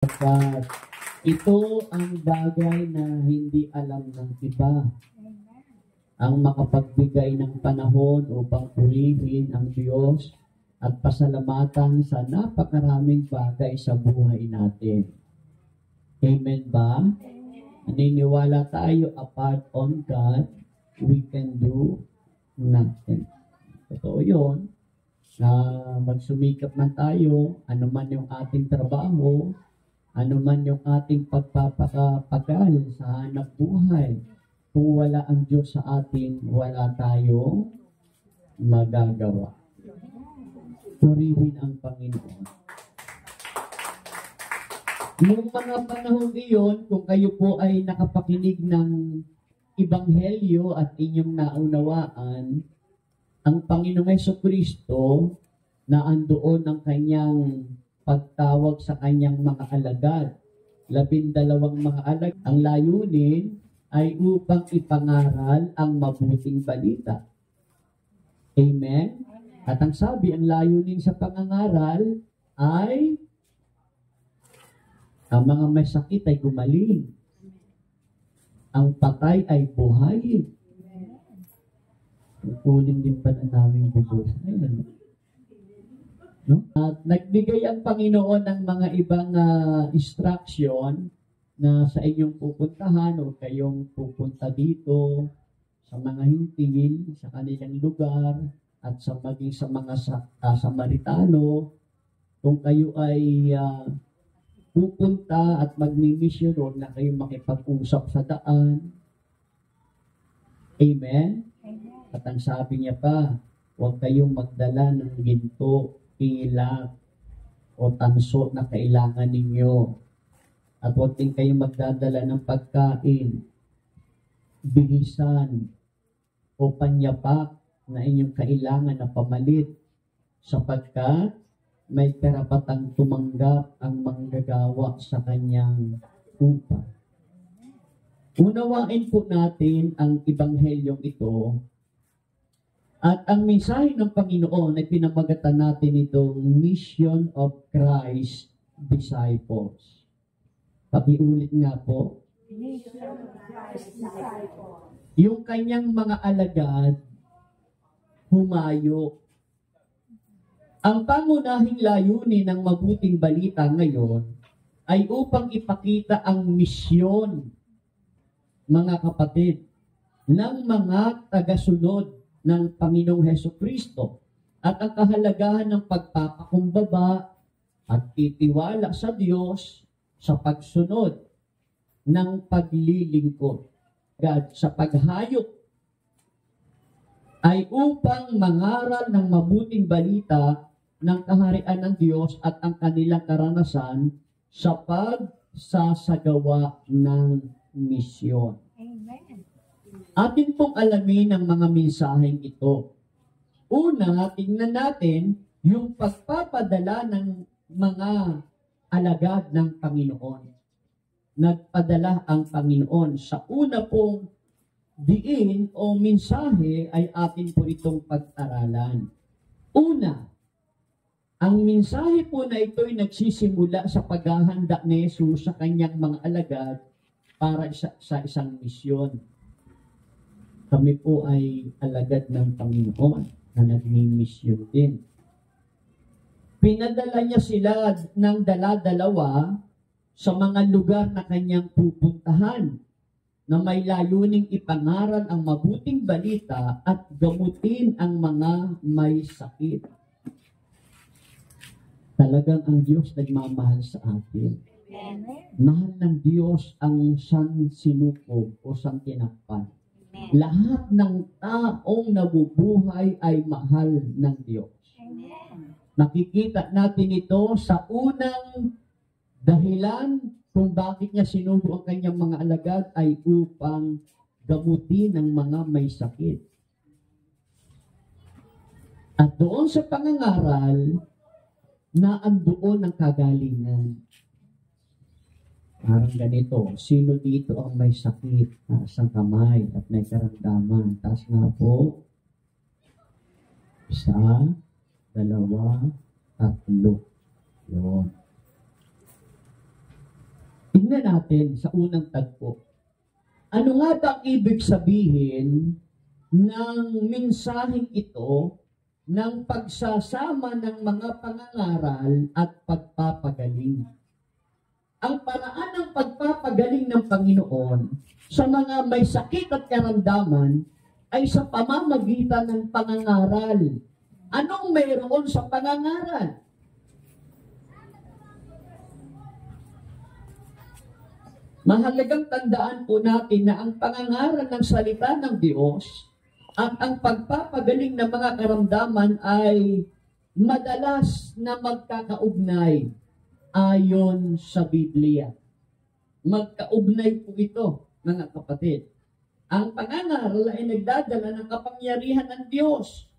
At ito ang bagay na hindi alam ng iba. Ang makapagbigay ng panahon upang purihin ang Diyos at pasalamatan sa napakaraming bagay sa buhay natin. Amen ba? Naniniwala tayo, apart on God, we can do nothing. Totoo yun, na magsumikap man tayo, anuman yung ating trabaho, anuman yung ating pagpapagal sa hanap buhay, kung wala ang Diyos sa atin, wala tayo magagawa. Purihin ang Panginoon. Noong mga panahon iyon, kung kayo po ay nakapakinig ng Ebanghelyo at inyong naunawaan, ang Panginoong Jesucristo na andoon ang kanyang pagtawag sa kanyang mga alagad, 12 mga alagad. Ang layunin ay upang ipangaral ang mabuting balita. Amen? At ang sabi, ang layunin sa pangangaral ay ang mga may sakit ay gumaling. Ang patay ay buhayin. Kukunin din pa na namin bubos. Ayan. No? At nagbigay ang Panginoon ng mga ibang instruction na sa inyong pupuntahan o kayong pupunta dito sa mga hintil, sa kanilang lugar, at sa maging sa mga Samaritano, kung kayo ay pupunta at magmi-mission, huwag na kayong makipag-usap sa daan. Amen? At ang sabi niya pa, huwag kayong magdala ng ginto, ilak, o tanso na kailangan ninyo. At huwag din kayong magdadala ng pagkain, bihisan, o panyapak na inyong kailangan na pamalit, sapagkat may karapatang tumanggap ang manggagawa sa kanyang upa. Unawain po natin ang Ebanghelyong ito. At ang mensahe ng Panginoon ay pinamagatan natin itong Mission of Christ Disciples. Pakiulit nga po. Mission of Christ Disciples. Yung kanyang mga alagad, humayo. Ang pangunahing layunin ng mabuting balita ngayon ay upang ipakita ang misyon, mga kapatid, ng mga tagasunod ng Panginoong Hesukristo at ang kahalagahan ng pagpapakumbaba at titiwala sa Diyos sa pagsunod ng paglilingkod. Sa paghayop ay upang mangaral ng mabuting balita ng kaharian ng Diyos at ang kanilang karanasan sa pagsasagawa ng misyon. Amen. Atin pong alamin ang mga mensaheng ito. Una, tingnan natin yung pagpapadala ng mga alagad ng Panginoon. Nagpadala ang Panginoon. Sa una pong diin o mensahe ay atin po itong pag-aralan. Una, ang mensahe po na ito ay nagsisimula sa paghahanda ni Jesus sa kanyang mga alagad para sa isang misyon. Kami po ay alagad ng Panginoon na nagmi-misyon din. Pinadala niya sila ng dala-dalawa sa mga lugar na kanyang pupuntahan na may layuning ipangaral ang mabuting balita at gamutin ang mga may sakit. Talagang ang Diyos nagmamahal sa atin. Amen. Mahal ng Diyos ang siyang sinukog o siyang tinakpan. Lahat ng taong nabubuhay ay mahal ng Diyos. Amen. Nakikita natin ito sa unang dahilan kung bakit niya sinugo ang kanyang mga alagad ay upang gamutin ang mga may sakit. At doon sa pangangaral, na andoon ang kagalingan. Parang ganito, sino dito ang may sakit sa kamay at may karamdaman? Taas nga po. 1, 2, 3. Yun. Tingnan natin sa unang tagpo. Ano nga ba ang ibig sabihin ng mensaheng ito ng pagsasama ng mga pangangaral at pagpapagaling? Ang paraan ng pagpapagaling ng Panginoon sa mga may sakit at karamdaman ay sa pamamagitan ng pangangaral. Anong mayroon sa pangangaral? Mahalagang tandaan po natin na ang pangangaral ng salita ng Diyos at ang pagpapagaling ng mga karamdaman ay madalas na magkakaugnay ayon sa Biblia. Magkaugnay po ito, mga kapatid. Ang pangangaral ay nagdadala ng kapangyarihan ng Diyos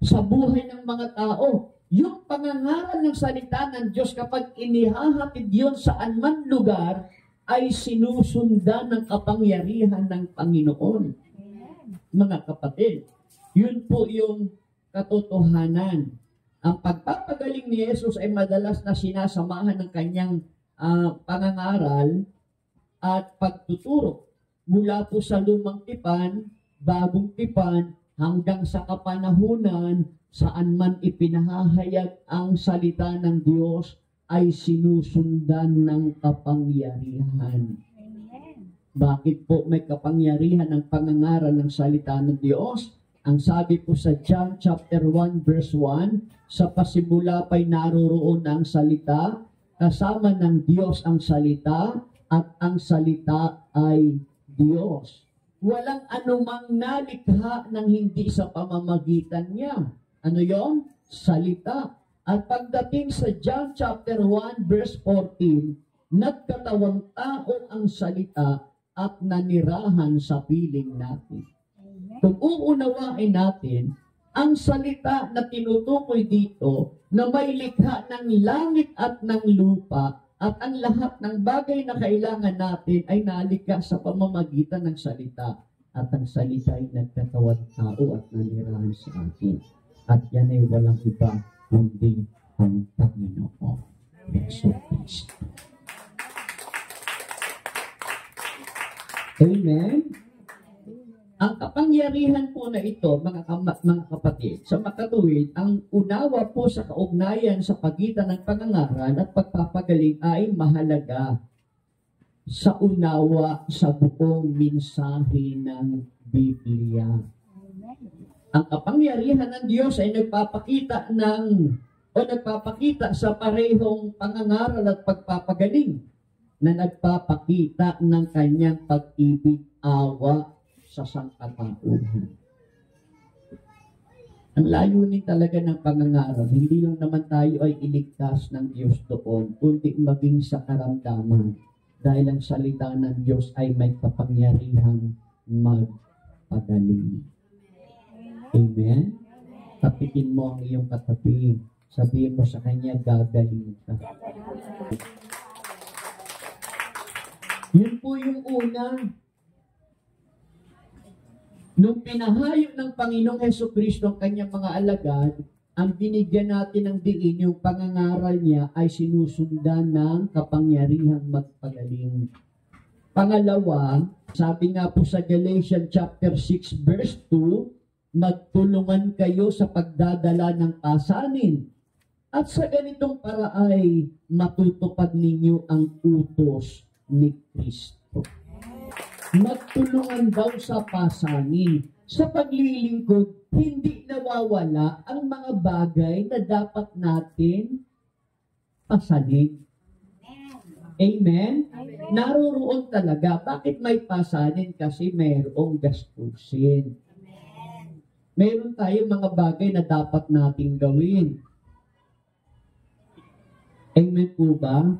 sa buhay ng mga tao. Yung pangangaral ng salita ng Diyos, kapag inihahatid yun saan man lugar, ay sinusundan ng kapangyarihan ng Panginoon. Mga kapatid, yun po yung katotohanan. Ang pagpapagaling ni Jesus ay madalas na sinasamahan ng kanyang pangangaral at pagtuturo. Mula po sa lumang tipan, bagong tipan, hanggang sa kapanahunan, saan man ipinahahayag ang salita ng Diyos, ay sinusundan ng kapangyarihan. Bakit po may kapangyarihan ng pangangaral ng salita ng Diyos? Ang sabi po sa John chapter 1 verse 1, sa pasimula pa'y naroroon ang salita, kasama ng Diyos ang salita, at ang salita ay Diyos. Walang anumang nalikha ng hindi sa pamamagitan niya. Ano yon? Salita. At pagdating sa John chapter 1 verse 14, nagkatawang tao ang salita at nanirahan sa piling natin. Kung uunawain natin, ang salita na tinutukoy dito na may likha ng langit at ng lupa at ang lahat ng bagay na kailangan natin ay nalikha sa pamamagitan ng salita. At ang salita ay nagkatawang tao at nanirahan sa atin. At yan ay walang iba kundi ang Panginoon Yesu Kristo. Amen? Ang kapangyarihan po na ito, mga kapatid, sa makatuwid, ang unawa po sa kaugnayan sa pagitan ng pangangaral at pagpapagaling ay mahalaga sa unawa sa buong mensahe ng Biblia. Ang kapangyarihan ng Diyos ay nagpapakita sa parehong pangangaral at pagpapagaling na nagpapakita ng kanyang pag-ibig, awa sa sangkatauhan. Ang layunin talaga ng pangangaral, hindi lang naman tayo ay iligtas ng Diyos doon, kundi maging sa karamdaman. Dahil ang salita ng Diyos ay may kapangyarihang magpagaling. Amen? Tapitin mo ang iyong katabi. Sabihin mo sa kanya, gagaling ka. Yun po yung una. Nung pinahayag ng Panginoong Hesukristo ang kanyang mga alagad, ang binigyan natin ng diin, yung pangangaral niya ay sinusundan ng kapangyarihang magpagaling. Pangalawa, sabi nga po sa Galatians chapter 6 verse 2, magtulungan kayo sa pagdadala ng pasanin. At sa ganitong paraay, matutupad ninyo ang utos ni Kristo. Magtulungan daw sa pasanin. Sa paglilingkod, hindi nawawala ang mga bagay na dapat natin pasanin. Amen? Amen. Naroroon talaga. Bakit may pasanin? Kasi mayroong gastusin. Meron tayong mga bagay na dapat nating gawin. Amen po ba?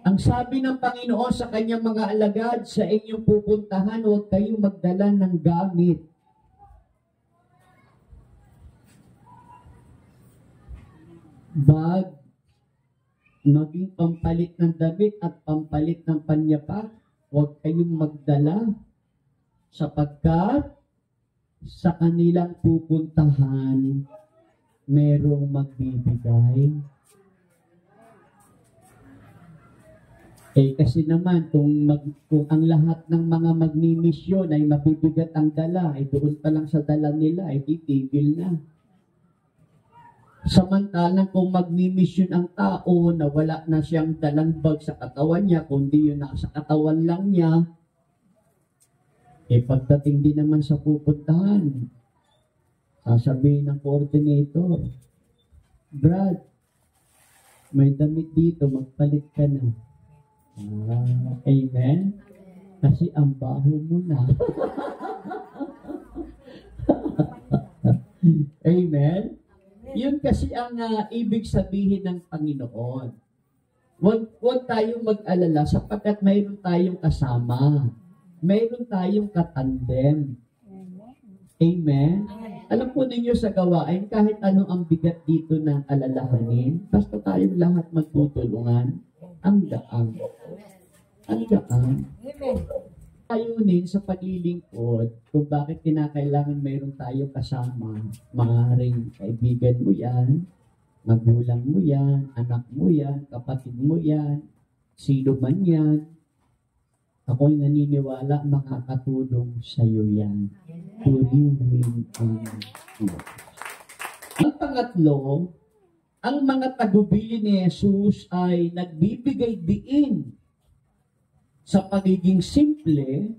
Ang sabi ng Panginoon sa kanyang mga alagad, sa inyong pupuntahan, huwag kayong magdala ng gamit. Bag, maging pampalit ng damit at pampalit ng panyapak, huwag kayong magdala sapagkat sa kanilang pupuntahan, merong magbibigay. Kasi naman, kung ang lahat ng mga magmimisyon ay mabibigat ang dala, doon pa lang sa dala nila, titigil na. Samantalang kung magmimisyon ang tao na wala na siyang dalang bag sa katawan niya, kundi yun nasa katawan lang niya, pagdating din naman sa pupuntahan, sasabihin ng coordinator, Brad, may damit dito, magpalit ka na. Amen? Kasi ang baho mo na. Amen? Yun kasi ang ibig sabihin ng Panginoon. Huwag tayong mag-alala sapagkat mayroon tayong kasama. Mayroon tayong katandem. Amen? Alam po ninyo sa gawain, kahit ano ang bigat dito ng alalahanin, basta tayong lahat magtutulungan, ang daan. Ang daan. Ayunin sa paglilingkod kung bakit kinakailangan mayroon tayong kasama. Maaaring kaibigan mo yan, magulang mo yan, anak mo yan, kapatid mo yan, sino man yan. Ako'y naniniwala makakatulong sa iyo yan. Purihin ang Diyos. Ang pangatlo, ang mga tagubili ni Jesus ay nagbibigay diin sa pagiging simple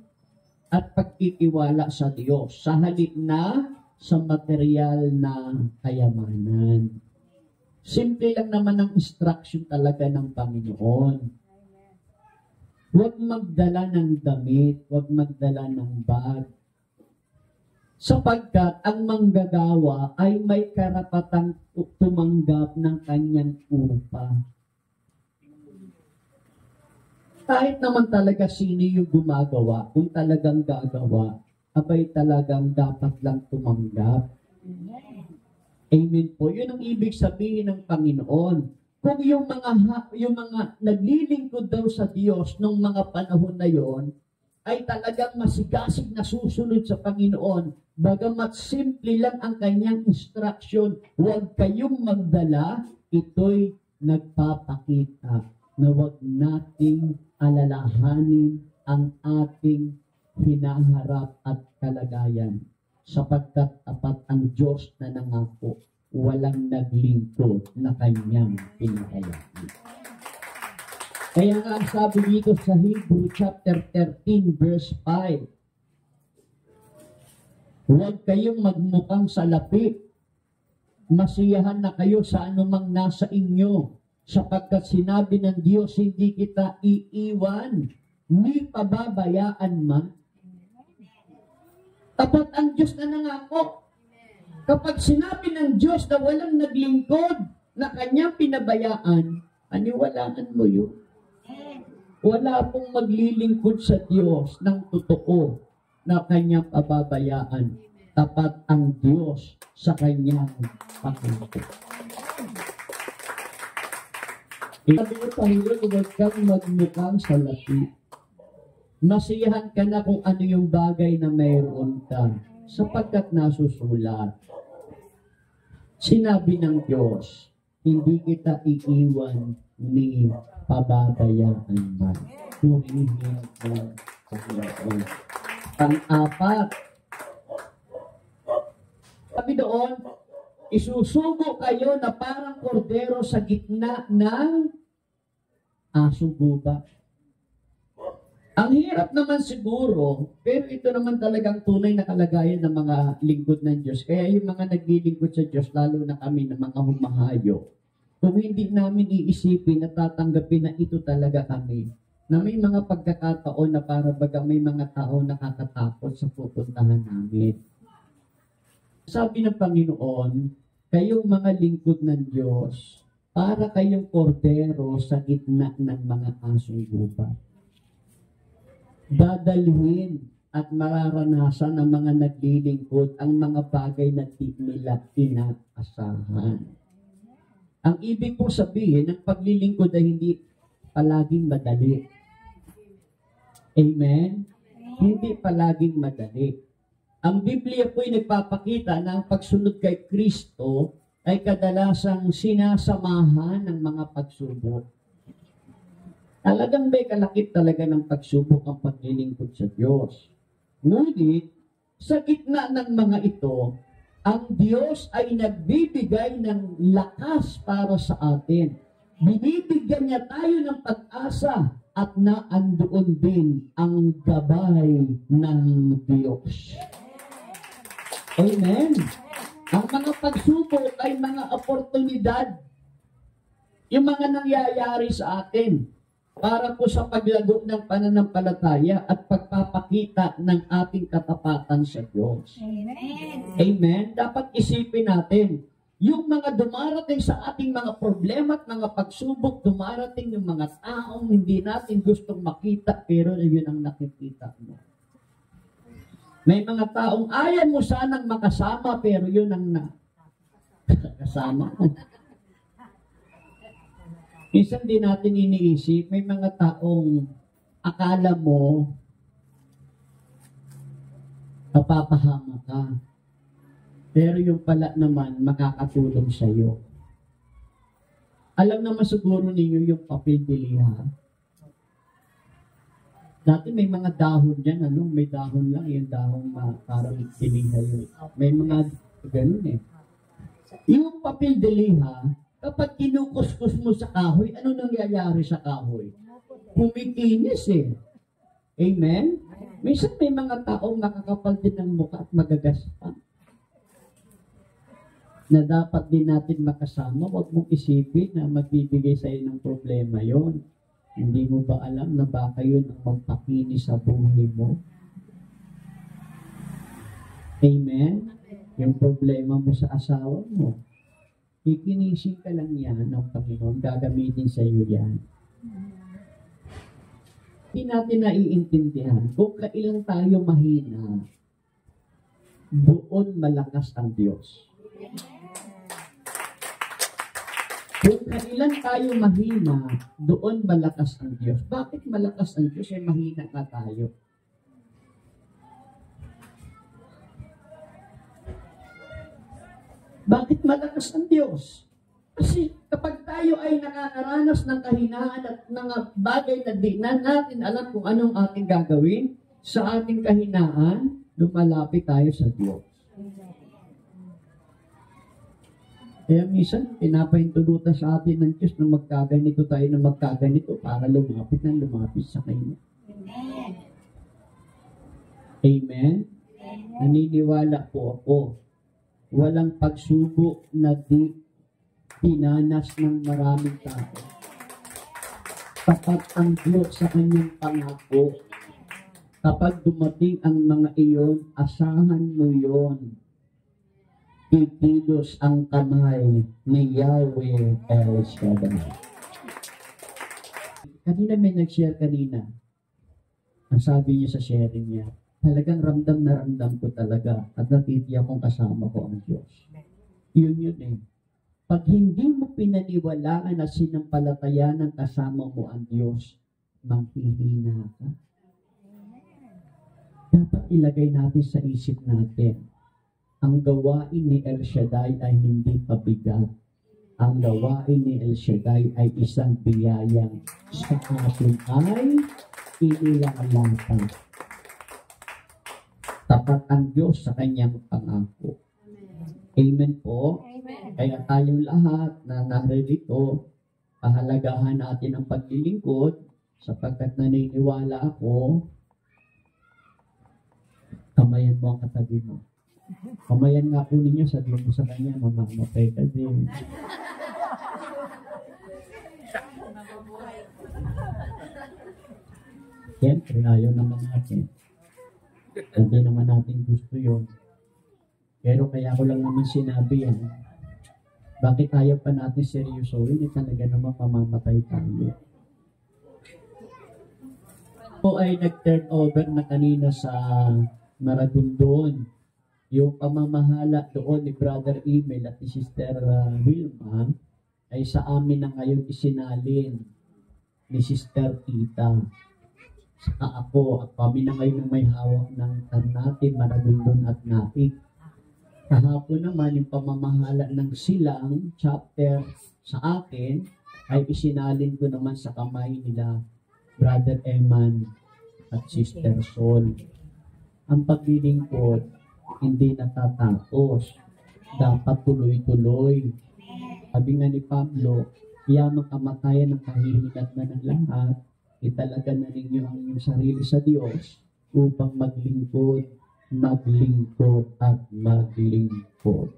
at pagtitiwala sa Diyos sa halip na sa material na kayamanan. Simple lang naman ang instruction talaga ng Panginoon. Huwag magdala ng damit, huwag magdala ng bag. Sapagkat ang manggagawa ay may karapatang tumanggap ng kanyang upa. Kahit naman talaga sino yung gumagawa, kung talagang gagawa, abay talagang dapat lang tumanggap. Amen po. Yun ang ibig sabihin ng Panginoon. Kung yung mga naglilingkod daw sa Diyos nung mga panahon na yon ay talagang masigasig na susunod sa Panginoon, bagamat simple lang ang kanyang instruction, huwag kayong magdala, ito'y nagpapakita na huwag nating alalahanin ang ating hinaharap at kalagayan. Sapagkat tapat ang Diyos na nangako, walang naglingkod na kanyang pinahayaan. Kaya nga ang sabi dito sa Hebrew chapter 13 verse 5, huwag kayong magmukhang salapi, masiyahan na kayo sa anumang nasa inyo, sapagkat sinabi ng Diyos, hindi kita iiwan, ni pababayaan man. Tapat ang Diyos na nangako. Kapag sinabi ng Diyos na walang naglingkod na kanyang pinabayaan, aniwalaan mo yun. Wala pong maglilingkod sa Diyos ng totoo na kanyang pababayaan. Tapat ang Diyos sa kanyang pangako. Sabi ng Panginoon, huwag kang magmukhang salapi. Masiyahan ka na kung ano yung bagay na mayroon ka, sapagkat nasusulat. Sinabi ng Diyos, hindi kita iiwan ni pababayaan man. Purihin ang Panginoon. Pang-apat, sabi doon, isusugo kayo na parang kordero sa gitna ng asong gubat. Ang hirap naman siguro, pero ito naman talagang tunay na kalagayan ng mga lingkod ng Diyos. Kaya yung mga naglilingkod sa Diyos, lalo na kami na mga humahayo, kung hindi namin iisipin at tatanggapin na ito talaga kami, na may mga pagkakataon na para baga may mga tao nakakatakot sa pupuntahan namin. Sabi ng Panginoon, kayong mga lingkod ng Diyos, para kayong kordero sa gitna ng mga asong gubat. Dadalhin at mararanasan ng mga naglilingkod ang mga bagay na di nila inaasahan. Ang ibig po sabihin, ang paglilingkod ay hindi palaging madali. Amen? Hindi palaging madali. Ang Biblia po ay nagpapakita na ang pagsunod kay Kristo ay kadalasang sinasamahan ng mga pagsubok. Talagang may kalakip talaga ng pagsubok ang paglilingkod sa Diyos. Ngunit, sa gitna ng mga ito, ang Diyos ay nagbibigay ng lakas para sa atin. Binibigyan niya tayo ng pag-asa at naandoon din ang gabay ng Diyos. Amen. Ang mga pagsubok ay mga oportunidad. Yung mga nangyayari sa atin para po sa paglago ng pananampalataya at pagpapakita ng ating katapatan sa Diyos. Amen. Amen. Dapat isipin natin, yung mga dumarating sa ating mga problema at mga pagsubok, dumarating yung mga taong hindi natin gustong makita, pero yun ang nakikita mo. May mga taong ayaw mo sanang makasama, pero yun ang nakasama mo. Minsan din natin iniisip, may mga taong akala mo napapahama ka. Pero yung pala naman makakatulong sa iyo. Alam naman siguro ninyo yung papel de liha. Dati may mga dahon dyan, may dahon lang, yung dahon parang diliha yun. May mga ganun eh. Yung papel de liha, kapag kinukuskus mo sa kahoy, ano nangyayari sa kahoy? Kumikinis eh. Amen? Minsan may mga taong nakakapal din ng mukha at magagaspan. Na dapat din natin makasama, huwag mong isipin na magbibigay sa iyo ng problema yon. Hindi mo ba alam na baka yun ang magpakinis sa buhay mo? Amen? Yung problema mo sa asawa mo, ikinisin ka lang yan ng Panginoon, gagamitin sa iyo yan. Hindi natin naiintindihan, kung kailan tayo mahina, doon malakas ang Diyos. Kung kailan tayo mahina, doon malakas ang Diyos. Bakit malakas ang Diyos? Eh, mahina ka tayo. Bakit malakas ang Diyos? Kasi kapag tayo ay nakakaranas ng kahinaan at mga bagay na di na natin alam kung anong ating gagawin, sa ating kahinaan, lumalapit tayo sa Diyos. Kaya minsan, pinapaintulutan sa atin ng Diyos na magkaganito tayo na magkaganito para lumapit sa Kanya. Amen. Amen? Naniniwala po ako, walang pagsubok na di dinanas ng maraming tao. Tapat ang Diyos sa Kanyang pangako. Kapag dumating ang mga iyon, asahan mo yon. Kikilos ang kamay ni Yahweh El Shaddai. Kanina may nag-share kanina. Ang sabi niya sa sharing niya, talagang ramdam na ramdam ko talaga at natitiyak kong kasama ko ang Diyos. Yun eh. Pag hindi mo pinaniwalaan na sinampalataya ng kasama mo ang Diyos, manghihina ka. Dapat ilagay natin sa isip natin, ang gawain ni El Shaddai ay hindi pabigat. Ang gawain ni El Shaddai ay isang biyayang sa atin ay inilalatan. Tapat ang Diyos sa Kanyang pangako. Amen po. Amen. Kaya tayong lahat na naririto, pahalagahan natin ang paglilingkod sapagkat naniniwala ako, kamayan mo ang katabi mo. Kamayan nga po ninyo, sabihin mo sa kanya, mamamatay ka din. Siyempre, ayaw naman natin. Hindi naman natin gusto yun. Pero kaya ko lang naman sinabi yan. Bakit ayaw pa natin seryosohin? Talaga naman mamamatay tayo. Po ay nag-turn over na kanina sa Maragondon. Yung pamamahala doon ni Brother Emil at ni Sister Wilma ay sa amin na ngayon isinalin ni Sister Tita. Saka ako, at kami na ngayon may hawak ng Ternate, Maragondon at Naik. Kahapon naman yung pamamahala ng Silang chapter sa akin ay isinalin ko naman sa kamay nila Brother Eman at Sister Sol. Ang paglilingkod hindi natatapos. Dapat tuloy-tuloy. Sabi nga ni Pablo, iyamang kamatayan ng kahihinat na ng lahat, italaga na ninyo ang inyong sarili sa Diyos upang maglingkod at maglingkod.